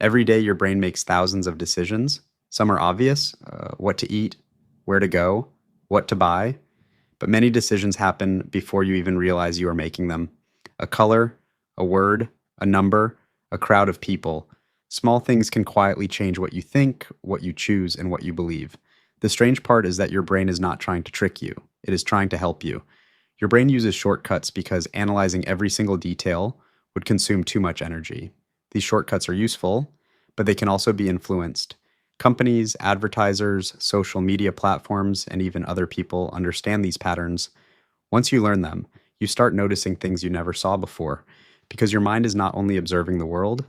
Every day, your brain makes thousands of decisions. Some are obvious, what to eat, where to go, what to buy, but many decisions happen before you even realize you are making them. A color, a word, a number, a crowd of people. Small things can quietly change what you think, what you choose, and what you believe. The strange part is that your brain is not trying to trick you, it is trying to help you. Your brain uses shortcuts because analyzing every single detail would consume too much energy. These shortcuts are useful, but they can also be influenced. Companies, advertisers, social media platforms, and even other people understand these patterns. Once you learn them, you start noticing things you never saw before. Because your mind is not only observing the world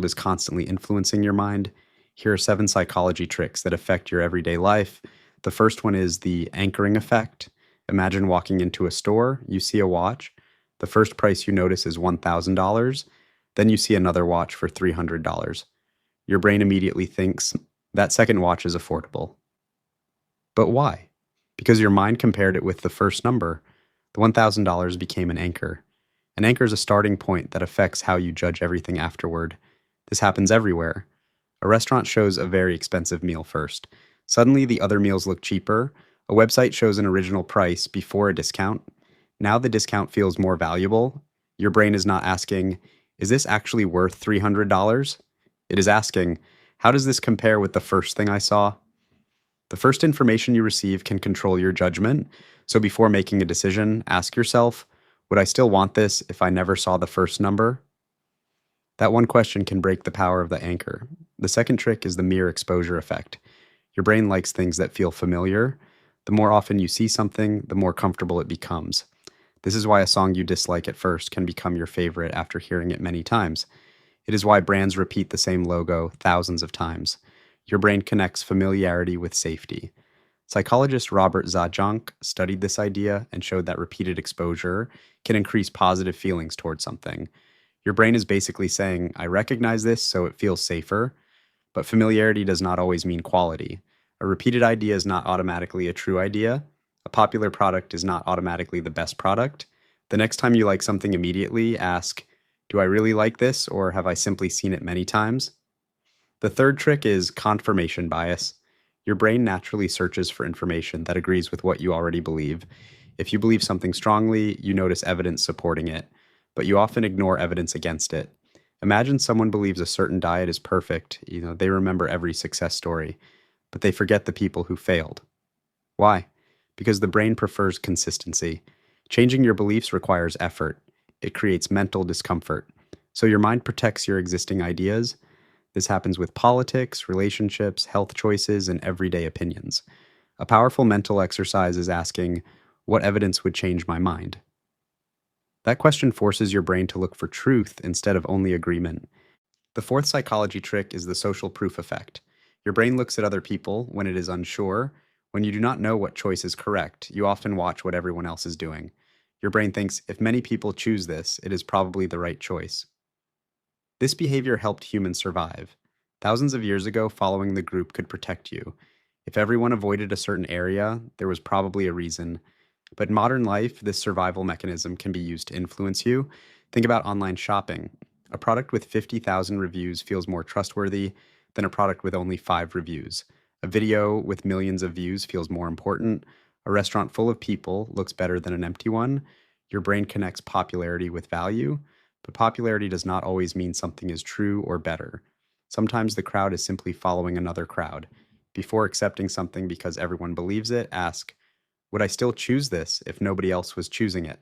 is constantly influencing your mind. Here are 7 psychology tricks that affect your everyday life. The first one is the anchoring effect. Imagine walking into a store, you see a watch. The first price you notice is $1,000. Then you see another watch for $300. Your brain immediately thinks that second watch is affordable. But why? Because your mind compared it with the first number. The $1,000 became an anchor. An anchor is a starting point that affects how you judge everything afterward. This happens everywhere. A restaurant shows a very expensive meal first. Suddenly, the other meals look cheaper. A website shows an original price before a discount. Now the discount feels more valuable. Your brain is not asking, is this actually worth $300? It is asking, how does this compare with the first thing I saw? The first information you receive can control your judgment. So before making a decision, ask yourself, would I still want this if I never saw the first number? That one question can break the power of the anchor. The second trick is the mere exposure effect. Your brain likes things that feel familiar. The more often you see something, the more comfortable it becomes. This is why a song you dislike at first can become your favorite after hearing it many times. It is why brands repeat the same logo thousands of times. Your brain connects familiarity with safety. Psychologist Robert Zajonc studied this idea and showed that repeated exposure can increase positive feelings towards something. Your brain is basically saying, I recognize this, so it feels safer. But familiarity does not always mean quality. A repeated idea is not automatically a true idea. A popular product is not automatically the best product. The next time you like something immediately, ask, do I really like this, or have I simply seen it many times? The third trick is confirmation bias. Your brain naturally searches for information that agrees with what you already believe. If you believe something strongly, you notice evidence supporting it, but you often ignore evidence against it. Imagine someone believes a certain diet is perfect. They remember every success story, but they forget the people who failed. Why? Because the brain prefers consistency. Changing your beliefs requires effort. It creates mental discomfort. So your mind protects your existing ideas. This happens with politics, relationships, health choices, and everyday opinions. A powerful mental exercise is asking, what evidence would change my mind? That question forces your brain to look for truth instead of only agreement. The fourth psychology trick is the social proof effect. Your brain looks at other people when it is unsure. When you do not know what choice is correct, you often watch what everyone else is doing. Your brain thinks, if many people choose this, it is probably the right choice. This behavior helped humans survive. Thousands of years ago, following the group could protect you. If everyone avoided a certain area, there was probably a reason. But in modern life, this survival mechanism can be used to influence you. Think about online shopping. A product with 50,000 reviews feels more trustworthy than a product with only 5 reviews. A video with millions of views feels more important. A restaurant full of people looks better than an empty one. Your brain connects popularity with value, but popularity does not always mean something is true or better. Sometimes the crowd is simply following another crowd. Before accepting something because everyone believes it, ask, would I still choose this if nobody else was choosing it?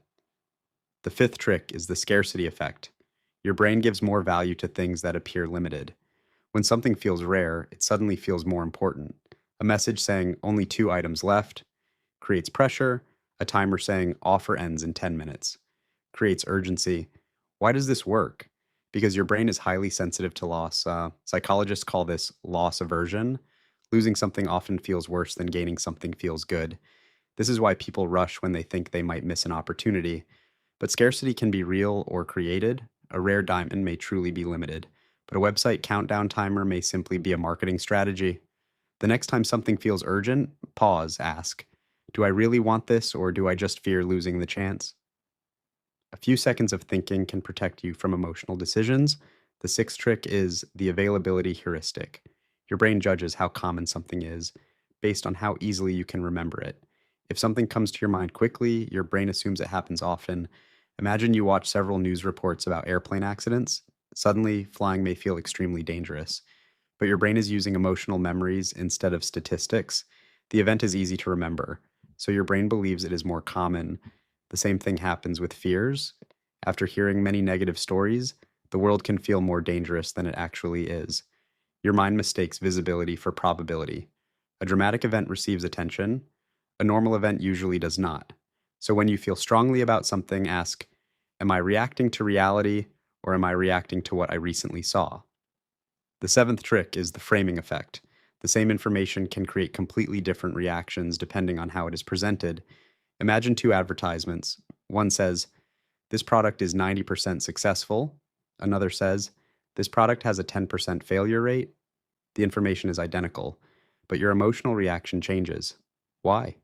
The fifth trick is the scarcity effect. Your brain gives more value to things that appear limited. When something feels rare, it suddenly feels more important. A message saying only 2 items left creates pressure. A timer saying offer ends in 10 minutes creates urgency. Why does this work? Because your brain is highly sensitive to loss. Psychologists call this loss aversion. Losing something often feels worse than gaining something feels good. This is why people rush when they think they might miss an opportunity. But scarcity can be real or created. A rare diamond may truly be limited, but a website countdown timer may simply be a marketing strategy. The next time something feels urgent, pause, ask, do I really want this, or do I just fear losing the chance? A few seconds of thinking can protect you from emotional decisions. The sixth trick is the availability heuristic. Your brain judges how common something is based on how easily you can remember it. If something comes to your mind quickly, your brain assumes it happens often. Imagine you watch several news reports about airplane accidents. Suddenly, flying may feel extremely dangerous, but your brain is using emotional memories instead of statistics. The event is easy to remember, so your brain believes it is more common. The same thing happens with fears. After hearing many negative stories, the world can feel more dangerous than it actually is. Your mind mistakes visibility for probability. A dramatic event receives attention, a normal event usually does not. So when you feel strongly about something, ask, am I reacting to reality or am I reacting to what I recently saw? The seventh trick is the framing effect. The same information can create completely different reactions depending on how it is presented. Imagine two advertisements. One says, this product is 90% successful. Another says, this product has a 10% failure rate. The information is identical, but your emotional reaction changes. Why?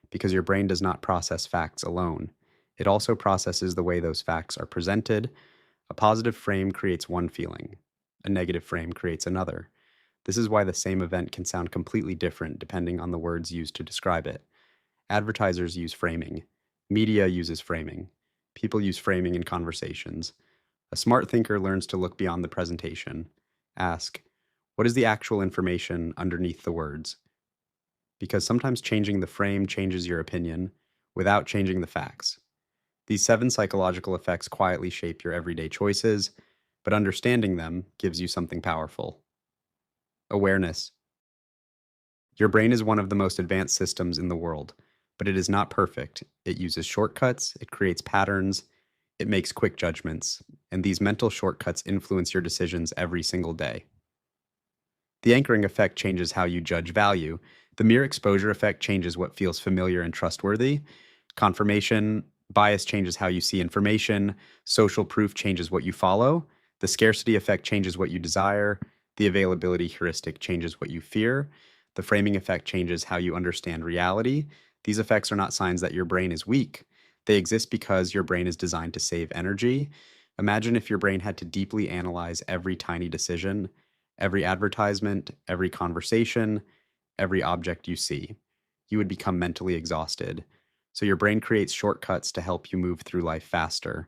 Because your brain does not process facts alone. It also processes the way those facts are presented. A positive frame creates one feeling, a negative frame creates another. This is why the same event can sound completely different depending on the words used to describe it. Advertisers use framing. Media uses framing. People use framing in conversations. A smart thinker learns to look beyond the presentation. Ask, what is the actual information underneath the words? Because sometimes changing the frame changes your opinion without changing the facts. These seven psychological effects quietly shape your everyday choices, but understanding them gives you something powerful. Awareness. Your brain is one of the most advanced systems in the world, but it is not perfect. It uses shortcuts, it creates patterns, it makes quick judgments, and these mental shortcuts influence your decisions every single day. The anchoring effect changes how you judge value. The mere exposure effect changes what feels familiar and trustworthy. Confirmation bias changes how you see information. Social proof changes what you follow. The scarcity effect changes what you desire. The availability heuristic changes what you fear. The framing effect changes how you understand reality. These effects are not signs that your brain is weak. They exist because your brain is designed to save energy. Imagine if your brain had to deeply analyze every tiny decision, every advertisement, every conversation, every object you see. You would become mentally exhausted. So your brain creates shortcuts to help you move through life faster.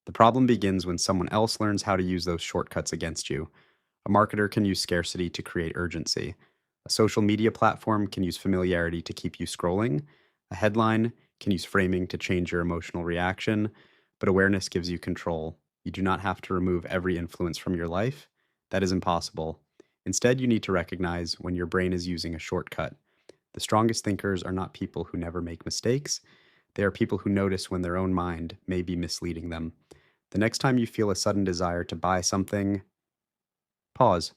The problem begins when someone else learns how to use those shortcuts against you. A marketer can use scarcity to create urgency. A social media platform can use familiarity to keep you scrolling. A headline can use framing to change your emotional reaction. But awareness gives you control. You do not have to remove every influence from your life. That is impossible. Instead, you need to recognize when your brain is using a shortcut. The strongest thinkers are not people who never make mistakes. They are people who notice when their own mind may be misleading them. The next time you feel a sudden desire to buy something, pause.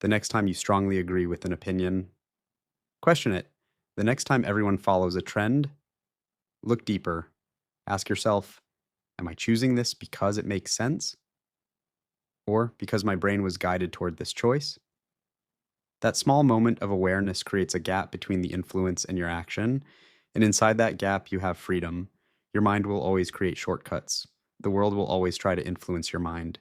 The next time you strongly agree with an opinion, question it. The next time everyone follows a trend, look deeper. Ask yourself, am I choosing this because it makes sense? Or because my brain was guided toward this choice? That small moment of awareness creates a gap between the influence and your action, and inside that gap, you have freedom. Your mind will always create shortcuts. The world will always try to influence your mind.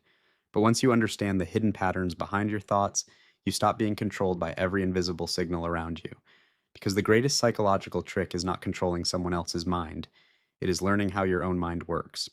But once you understand the hidden patterns behind your thoughts, you stop being controlled by every invisible signal around you. Because the greatest psychological trick is not controlling someone else's mind, it is learning how your own mind works.